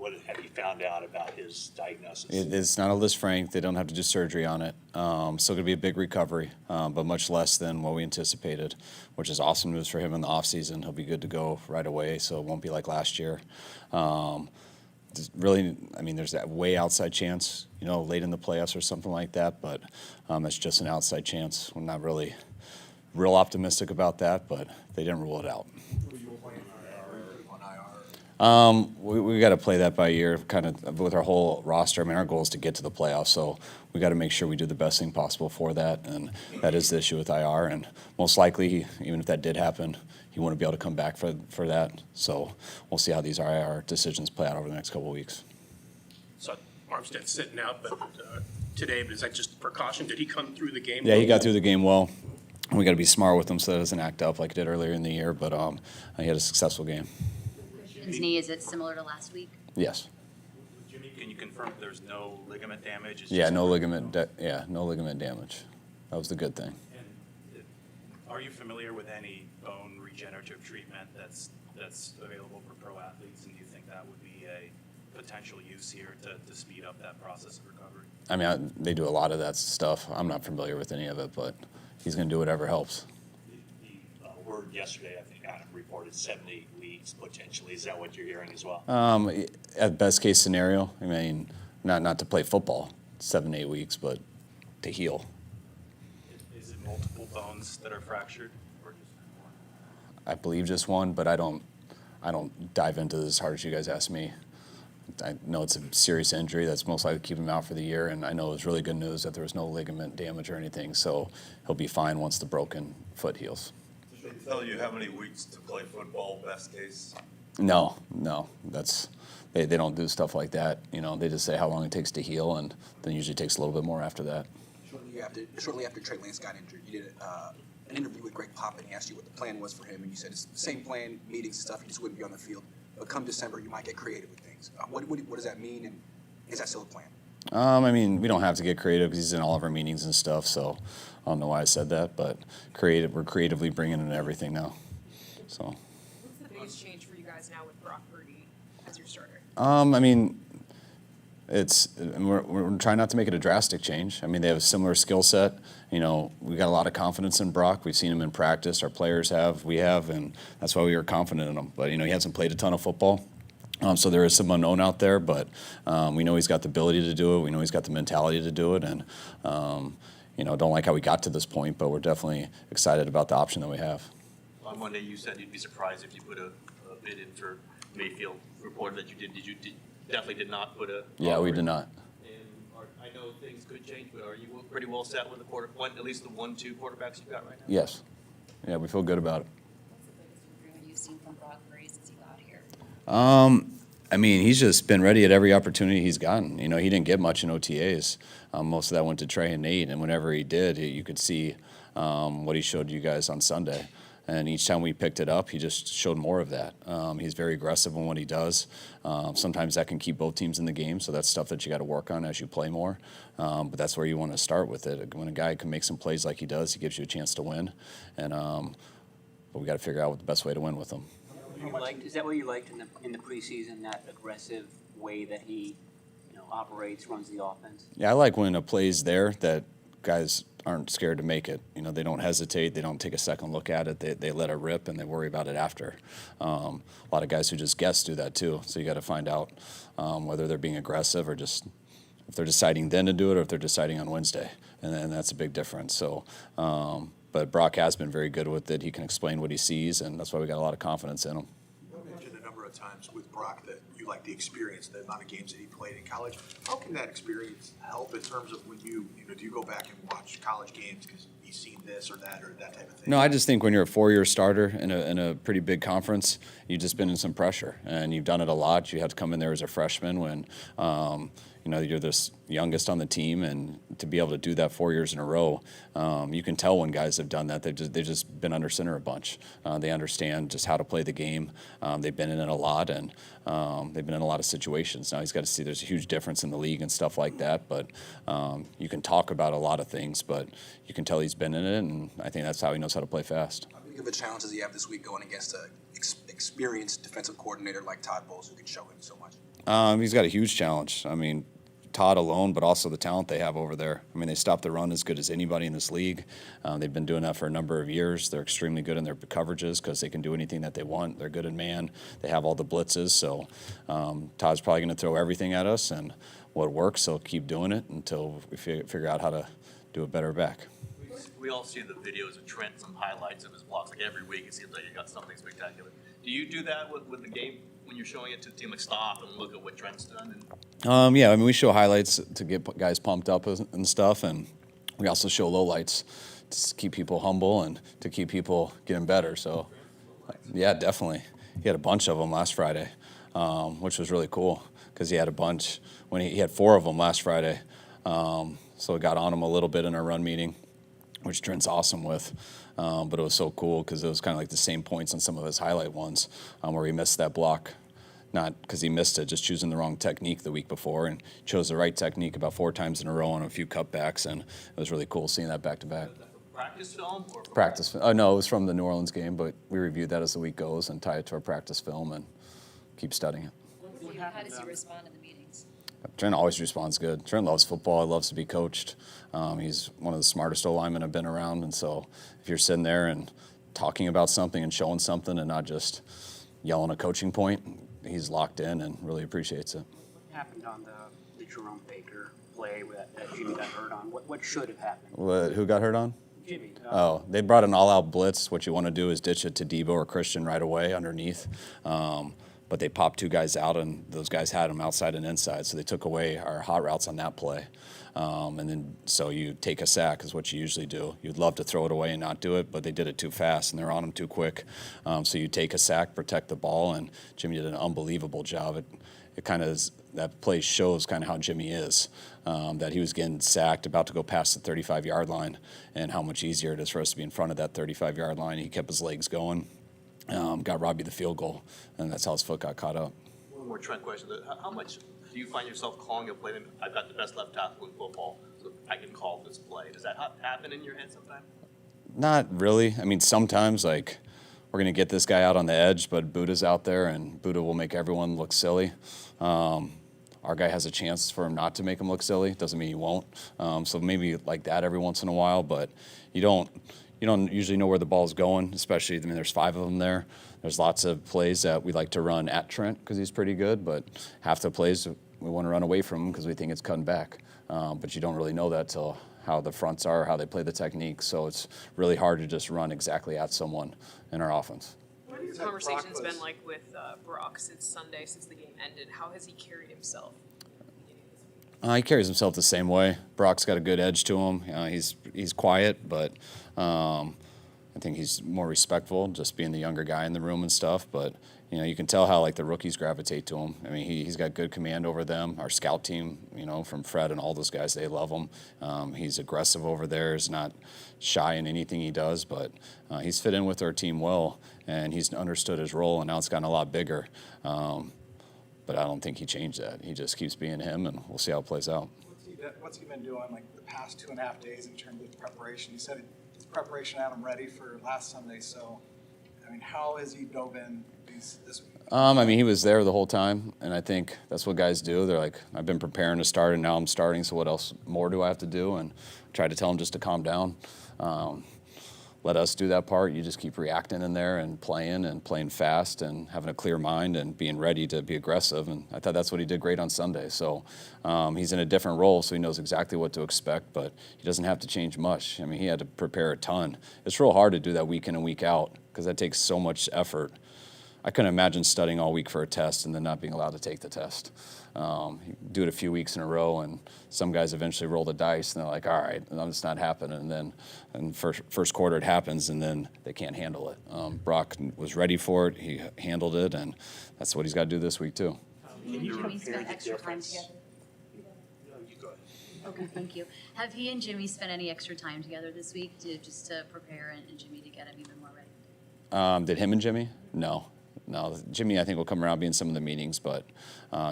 What have you found out about his diagnosis? It's not a Lisfranc. They don't have to do surgery on it. Still going to be a big recovery, but much less than what we anticipated, which is awesome news for him in the offseason. He'll be good to go right away, so it won't be like last year. Really, I mean, there's that way outside chance, late in the playoffs or something like that, but it's just an outside chance. We're not really real optimistic about that, but they didn't rule it out. We got to play that by ear, kind of with our whole roster. I mean, our goal is to get to the playoffs, so we got to make sure we do the best thing possible for that, and that is the issue with IR. And most likely, even if that did happen, he wouldn't be able to come back for that. So we'll see how these IR decisions play out over the next couple of weeks. So Armstead's sitting out, but today, is that just precaution? Did he come through the game? Yeah, he got through the game well. We got to be smart with him so that it doesn't act up like it did earlier in the year. But he had a successful game. His knee, is it similar to last week? Yes. Jimmy, can you confirm there's no ligament damage? Yeah, no ligament. No ligament damage. That was the good thing. And are you familiar with any bone regenerative treatment that's available for pro athletes, and do you think that would be a potential use here to speed up that process of recovery? I mean, they do a lot of that stuff. I'm not familiar with any of it, but he's going to do whatever helps. The word yesterday, I think Adam reported 7 to 8 weeks potentially. Is that what you're hearing as well? At best case scenario, I mean, not to play football 7 to 8 weeks, but to heal. Is it multiple bones that are fractured, or just one? I believe just one, but I don't dive into this as hard as you guys ask me. I know it's a serious injury that's most likely to keep him out for the year, and I know it was really good news that there was no ligament damage or anything, so he'll be fine once the broken foot heals. Did they tell you how many weeks to play football, best case? No, they don't do stuff like that. They just say how long it takes to heal, and then usually takes a little bit more after that. Shortly after Trey Lance got injured, you did an interview with Greg Pop, and he asked you what the plan was for him, and you said it's the same plan, meetings and stuff, he just wouldn't be on the field. But come December, you might get creative with things. What does that mean, and is that still a plan? I mean, we don't have to get creative because he's in all of our meetings and stuff, so I don't know why I said that, but we're creatively bringing in everything now. So. What's the biggest change for you guys now with Brock Purdy as your starter? I mean, we're trying not to make it a drastic change. I mean, they have a similar skill set. We got a lot of confidence in Brock. We've seen him in practice. Our players have, we have, and that's why we were confident in him. But, he hasn't played a ton of football. So there is some unknown out there, but we know he's got the ability to do it. We know he's got the mentality to do it, and don't like how we got to this point, but we're definitely excited about the option that we have. On Monday, you said you'd be surprised if you put a bid in for Mayfield. Reported that you did. Definitely did not put a. Yeah, we did not. And I know things could change, but are you pretty well set with at least the 1-2 quarterbacks you've got right now? Yes. Yeah, we feel good about it. What's the biggest improvement you've seen from Brock Purdy since he got here? I mean, he's just been ready at every opportunity he's gotten. He didn't get much in OTAs. Most of that went to Trey and Nate, and whenever he did, you could see what he showed you guys on Sunday. And each time we picked it up, he just showed more of that. He's very aggressive in what he does. Sometimes that can keep both teams in the game, so that's stuff that you got to work on as you play more. But that's where you want to start with it. When a guy can make some plays like he does, he gives you a chance to win. And but we got to figure out what the best way to win with him. Is that what you liked in the preseason? That aggressive way that he, operates, runs the offense. Yeah, I like when a play's there that guys aren't scared to make it. They don't hesitate. They don't take a second look at it. They let it rip, and they worry about it after. A lot of guys who just guess do that too. So you got to find out whether they're being aggressive or just if they're deciding then to do it or if they're deciding on Wednesday, and that's a big difference. So, but Brock has been very good with it. He can explain what he sees, and that's why we got a lot of confidence in him. You mentioned a number of times with Brock that you like the experience, the amount of games that he played in college. How can that experience help in terms of when do you go back and watch college games because you've seen this or that type of thing? No, I just think when you're a four-year starter in a pretty big conference, you've just been in some pressure, and you've done it a lot. You have to come in there as a freshman when you're the youngest on the team, and to be able to do that 4 years in a row, you can tell when guys have done that. They've just been under center a bunch. They understand just how to play the game. They've been in it a lot, and they've been in a lot of situations. Now he's got to see there's a huge difference in the league and stuff like that, but you can talk about a lot of things, but you can tell he's been in it, and I think that's how he knows how to play fast. How big of a challenge does he have this week going against an experienced defensive coordinator like Todd Bowles who can show him so much? He's got a huge challenge. I mean, Todd alone, but also the talent they have over there. I mean, they stop the run as good as anybody in this league. They've been doing that for a number of years. They're extremely good in their coverages because they can do anything that they want. They're good in man. They have all the blitzes. So Todd's probably going to throw everything at us, and what works, he'll keep doing it until we figure out how to do it better back. We all see the videos of Trent, some highlights of his blocks. Like every week, it seems like you got something spectacular. Do you do that with the game when you're showing it to the team? Like stop and look at what Trent's done. Yeah, I mean, we show highlights to get guys pumped up and stuff, and we also show lowlights to keep people humble and to keep people getting better. So, yeah, definitely. He had a bunch of them last Friday, which was really cool because he had a bunch when he had 4 of them last Friday. So we got on him a little bit in our run meeting, which Trent's awesome with. But it was so cool because it was kind of like the same points on some of his highlight ones where he missed that block. Not because he missed it, just choosing the wrong technique the week before, and chose the right technique about 4 times in a row on a few cutbacks, and it was really cool seeing that back to back. Practice film? Or Practice. No, it was from the New Orleans game, but we reviewed that as the week goes and tie it to our practice film and keep studying it. How does he respond in the meetings? Trent always responds good. Trent loves football. He loves to be coached. He's one of the smartest O-linemen I've been around, and so if you're sitting there and talking about something and showing something and not just yelling a coaching point, he's locked in and really appreciates it. What happened on the Jerome Baker play that Jimmy got hurt on? What should have happened? Who got hurt on? Jimmy. They brought an all-out blitz. What you want to do is ditch it to Debo or Christian right away underneath. But they popped 2 guys out, and those guys had them outside and inside, so they took away our hot routes on that play. And then so you take a sack is what you usually do. You'd love to throw it away and not do it, but they did it too fast, and they're on them too quick. So you take a sack, protect the ball, and Jimmy did an unbelievable job. It kind of is, that play shows kind of how Jimmy is, that he was getting sacked, about to go past the 35-yard line, and how much easier it is for us to be in front of that 35-yard line. He kept his legs going. Got Robbie the field goal, and that's how his foot got caught up. One more Trent question. How much do you find yourself calling a play? I've got the best left tackle in football, so I can call this play. Does that happen in your head sometimes? Not really. I mean, sometimes, like, we're going to get this guy out on the edge, but Buddha's out there, and Buddha will make everyone look silly. Our guy has a chance for him not to make him look silly. Doesn't mean he won't. So maybe like that every once in a while, but you don't usually know where the ball's going, especially, I mean, there's 5 of them there. There's lots of plays that we like to run at Trent because he's pretty good, but half the plays we want to run away from him because we think it's cutting back. But you don't really know that till how the fronts are, how they play the technique. So it's really hard to just run exactly at someone in our offense. What have your conversations been like with Brock since Sunday, since the game ended? How has he carried himself? He carries himself the same way. Brock's got a good edge to him. He's quiet, but I think he's more respectful, just being the younger guy in the room and stuff. But you can tell how like the rookies gravitate to him. I mean, he's got good command over them. Our scout team, from Fred and all those guys, they love him. He's aggressive over there. He's not shy in anything he does, but he's fit in with our team well, and he's understood his role, and now it's gotten a lot bigger. But I don't think he changed that. He just keeps being him, and we'll see how it plays out. What's he been doing like the past 2.5 days in terms of preparation? He said his preparation had him ready for last Sunday. So, I mean, how has he dove in this week? I mean, he was there the whole time, and I think that's what guys do. They're like, I've been preparing to start, and now I'm starting, so what else more do I have to do? And I tried to tell him just to calm down. Let us do that part. You just keep reacting in there and playing fast and having a clear mind and being ready to be aggressive. And I thought that's what he did great on Sunday. So he's in a different role, so he knows exactly what to expect, but he doesn't have to change much. I mean, he had to prepare a ton. It's real hard to do that week in and week out because that takes so much effort. I couldn't imagine studying all week for a test and then not being allowed to take the test. You do it a few weeks in a row, and some guys eventually roll the dice, and they're like, all right, it's not happening. And then in first quarter it happens, and then they can't handle it. Brock was ready for it. He handled it, and that's what he's got to do this week too. He and Jimmy spent extra time together? Okay, thank you. Have he and Jimmy spent any extra time together this week just to prepare and Jimmy to get him even more ready? Did him and Jimmy? No, Jimmy I think will come around, be in some of the meetings, but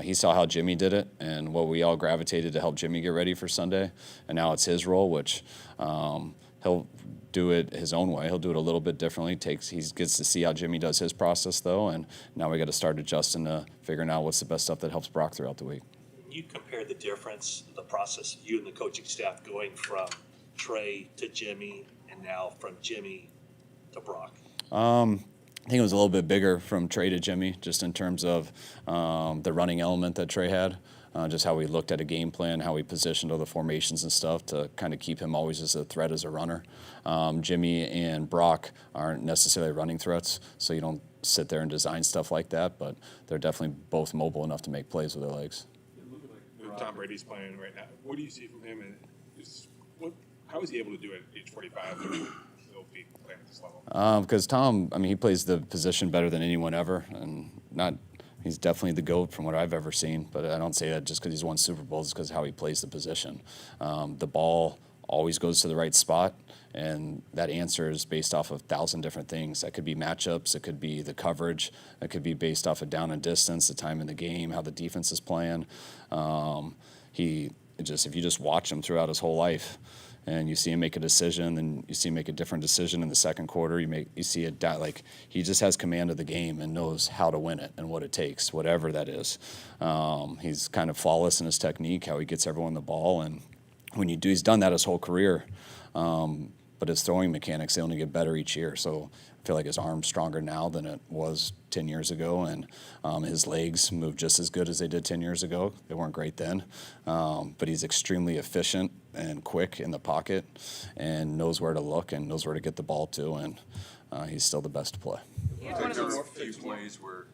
he saw how Jimmy did it and what we all gravitated to help Jimmy get ready for Sunday, and now it's his role, which he'll do it his own way. He'll do it a little bit differently. He gets to see how Jimmy does his process, though, and now we got to start adjusting to figuring out what's the best stuff that helps Brock throughout the week. You compare the difference, the process, you and the coaching staff going from Trey to Jimmy and now from Jimmy to Brock. I think it was a little bit bigger from Trey to Jimmy, just in terms of the running element that Trey had, just how we looked at a game plan, how we positioned all the formations and stuff to kind of keep him always as a threat as a runner. Jimmy and Brock aren't necessarily running threats, so you don't sit there and design stuff like that, but they're definitely both mobile enough to make plays with their legs. Tom Brady's playing right now. What do you see from him, and how is he able to do it at age 45 to still be playing at this level? Because Tom, he plays the position better than anyone ever, and he's definitely the GOAT from what I've ever seen, but I don't say that just because he's won Super Bowls, it's because of how he plays the position. The ball always goes to the right spot, and that answer is based off of 1,000 different things. That could be matchups, it could be the coverage, it could be based off of down and distance, the time in the game, how the defense is playing. If you just watch him throughout his whole life, and you see him make a decision, then you see him make a different decision in the second quarter. You see it like he just has command of the game and knows how to win it and what it takes, whatever that is. He's kind of flawless in his technique, how he gets everyone the ball, and he's done that his whole career. But his throwing mechanics, they only get better each year. So I feel like his arm's stronger now than it was 10 years ago, and his legs move just as good as they did 10 years ago. They weren't great then, but he's extremely efficient and quick in the pocket and knows where to look and knows where to get the ball to, and he's still the best to play. There were a few plays where,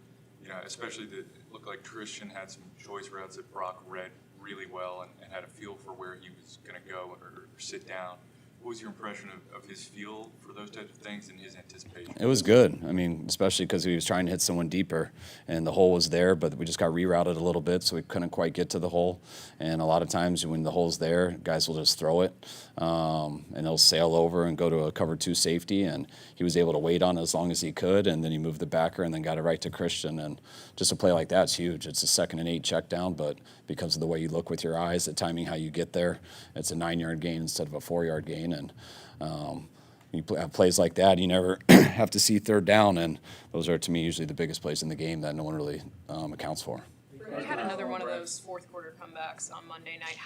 especially it looked like Christian had some choice routes that Brock read really well and had a feel for where he was going to go or sit down. What was your impression of his feel for those types of things and his anticipation? It was good. Especially because he was trying to hit someone deeper, and the hole was there, but we just got rerouted a little bit, so we couldn't quite get to the hole. And a lot of times when the hole's there, guys will just throw it, and they'll sail over and go to a cover 2 safety, and he was able to wait on it as long as he could, and then he moved the backer and then got it right to Christian. And just a play like that's huge. It's a 2nd and 8 check down, but because of the way you look with your eyes, the timing, how you get there, it's a 9-yard gain instead of a 4-yard gain. And you have plays like that, you never have to see 3rd down, and those are, to me, usually the biggest plays in the game that no one really accounts for. We had another one of those fourth quarter comebacks on Monday night.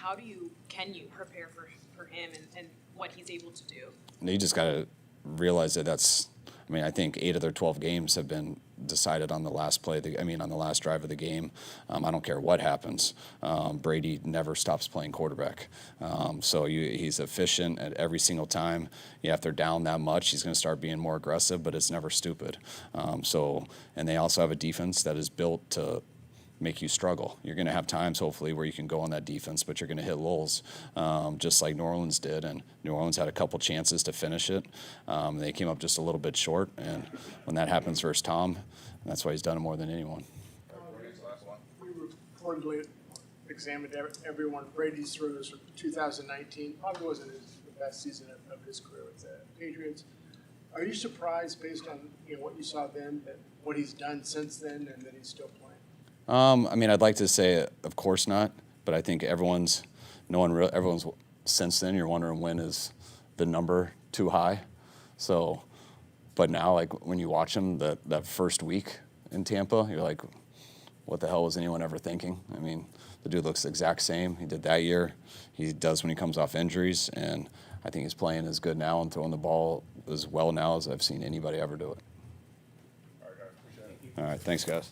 Can you prepare for him and what he's able to do? You just got to realize that I think 8 of their 12 games have been decided on the last play. On the last drive of the game. I don't care what happens. Brady never stops playing quarterback. He's efficient at every single time. If they're down that much, he's going to start being more aggressive, but it's never stupid. And they also have a defense that is built to make you struggle. You're going to have times, hopefully, where you can go on that defense, but you're going to hit lulls, just like New Orleans did. And New Orleans had a couple chances to finish it. They came up just a little bit short. And when that happens versus Tom, that's why he's done it more than anyone. We reportedly examined everyone. Brady's throws from 2019. Probably wasn't the best season of his career with the Patriots. Are you surprised, based on what you saw then, that what he's done since then and that he's still playing? I'd like to say, of course not, but I think everyone's since then, you're wondering when is the number too high. So, but now, like, when you watch him, that first week in Tampa, you're like, what the hell was anyone ever thinking? The dude looks the exact same. He did that year. He does when he comes off injuries, and I think he's playing as good now and throwing the ball as well now as I've seen anybody ever do it. All right, thanks, guys.